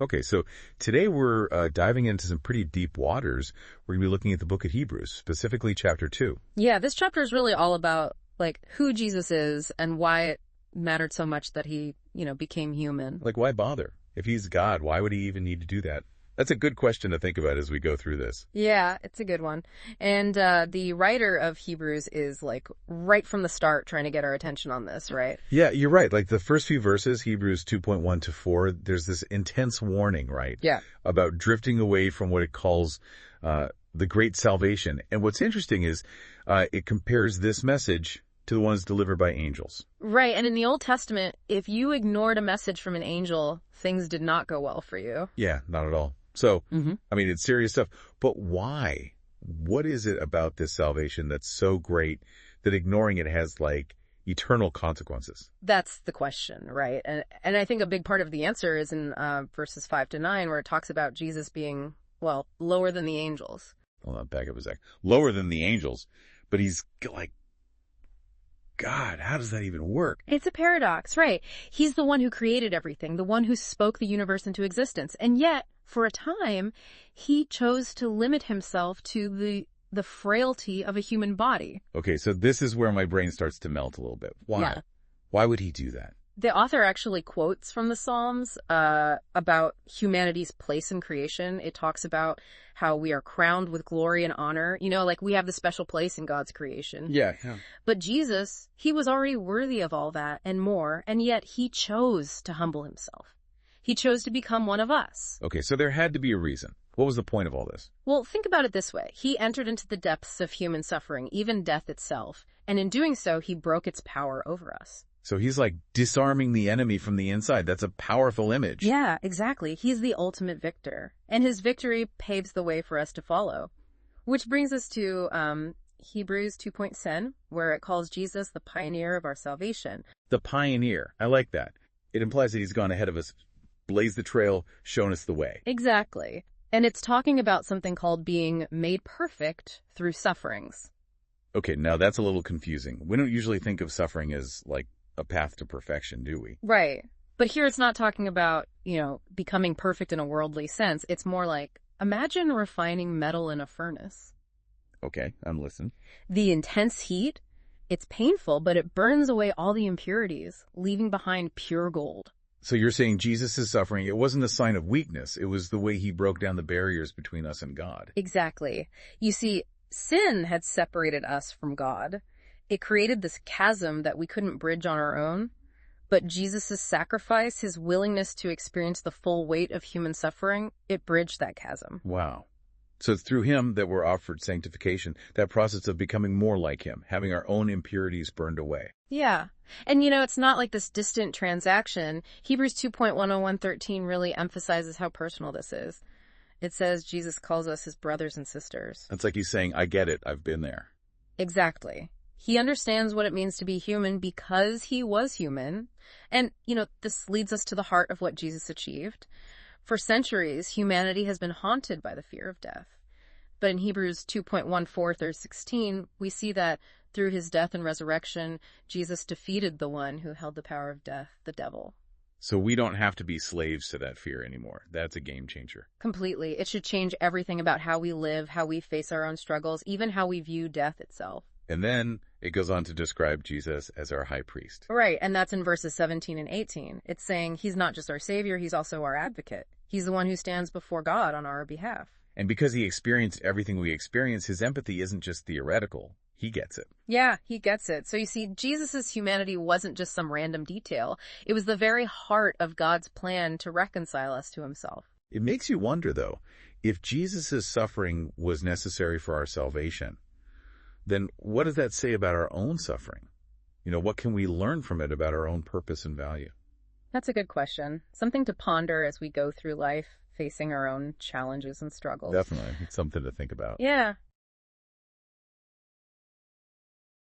Okay, so today we're diving into some pretty deep waters. We're going to be looking at the book of Hebrews, specifically chapter 2. Yeah, this chapter is really all about, like, who Jesus is and why it mattered so much that he, became human. Like, why bother? If he's God, why would he even need to do that? That's a good question to think about as we go through this. Yeah, it's a good one. And the writer of Hebrews is, like, right from the start trying to get our attention on this, right? Yeah, you're right. Like the first few verses, Hebrews 2.1 to 4, there's this intense warning, right? Yeah. About drifting away from what it calls the great salvation. And what's interesting is it compares this message to the ones delivered by angels. Right, and in the Old Testament, if you ignored a message from an angel, things did not go well for you. Yeah, not at all. So, I mean, it's serious stuff. But why? What is it about this salvation that's so great that ignoring it has, like, eternal consequences? That's the question, right? And I think a big part of the answer is in verses 5 to 9, where it talks about Jesus being, well, lower than the angels. Hold on, back up a sec. Lower than the angels, but he's like, God, how does that even work? It's a paradox, right? He's the one who created everything, the one who spoke the universe into existence. And yet, for a time, he chose to limit himself to the frailty of a human body. Okay, so this is where my brain starts to melt a little bit. Why? Yeah. Why would he do that? The author actually quotes from the Psalms about humanity's place in creation. It talks about how we are crowned with glory and honor. Like we have the special place in God's creation. Yeah. But Jesus, he was already worthy of all that and more, and yet he chose to humble himself. He chose to become one of us. Okay, so there had to be a reason. What was the point of all this? Well, think about it this way. He entered into the depths of human suffering, even death itself, and in doing so, he broke its power over us. So he's like disarming the enemy from the inside. That's a powerful image. Yeah, exactly. He's the ultimate victor. And his victory paves the way for us to follow. Which brings us to Hebrews 2.10, where it calls Jesus the pioneer of our salvation. The pioneer. I like that. It implies that he's gone ahead of us, blazed the trail, shown us the way. Exactly. And it's talking about something called being made perfect through sufferings. Okay, now that's a little confusing. We don't usually think of suffering as like a path to perfection, do we? Right. But here it's not talking about, becoming perfect in a worldly sense. It's more like, imagine refining metal in a furnace. Okay, I'm listening. The intense heat, it's painful, but it burns away all the impurities, leaving behind pure gold. So you're saying Jesus' suffering, it wasn't a sign of weakness. It was the way he broke down the barriers between us and God. Exactly. You see, sin had separated us from God. It created this chasm that we couldn't bridge on our own. But Jesus' sacrifice, his willingness to experience the full weight of human suffering, it bridged that chasm. Wow. So it's through him that we're offered sanctification, that process of becoming more like him, having our own impurities burned away. Yeah. And it's not like this distant transaction. Hebrews 2.101:13 really emphasizes how personal this is. It says Jesus calls us his brothers and sisters. It's like he's saying, I get it, I've been there. Exactly. He understands what it means to be human because he was human. And, this leads us to the heart of what Jesus achieved. For centuries, humanity has been haunted by the fear of death. But in Hebrews 2.14-16, we see that through his death and resurrection, Jesus defeated the one who held the power of death, the devil. So we don't have to be slaves to that fear anymore. That's a game changer. Completely. It should change everything about how we live, how we face our own struggles, even how we view death itself. And then it goes on to describe Jesus as our high priest. Right, and that's in verses 17 and 18. It's saying he's not just our savior, he's also our advocate. He's the one who stands before God on our behalf. And because he experienced everything we experience, his empathy isn't just theoretical. He gets it. Yeah, he gets it. So you see, Jesus' humanity wasn't just some random detail. It was the very heart of God's plan to reconcile us to himself. It makes you wonder, though, if Jesus' suffering was necessary for our salvation, then what does that say about our own suffering? What can we learn from it about our own purpose and value? That's a good question. Something to ponder as we go through life, facing our own challenges and struggles. Definitely. It's something to think about. Yeah.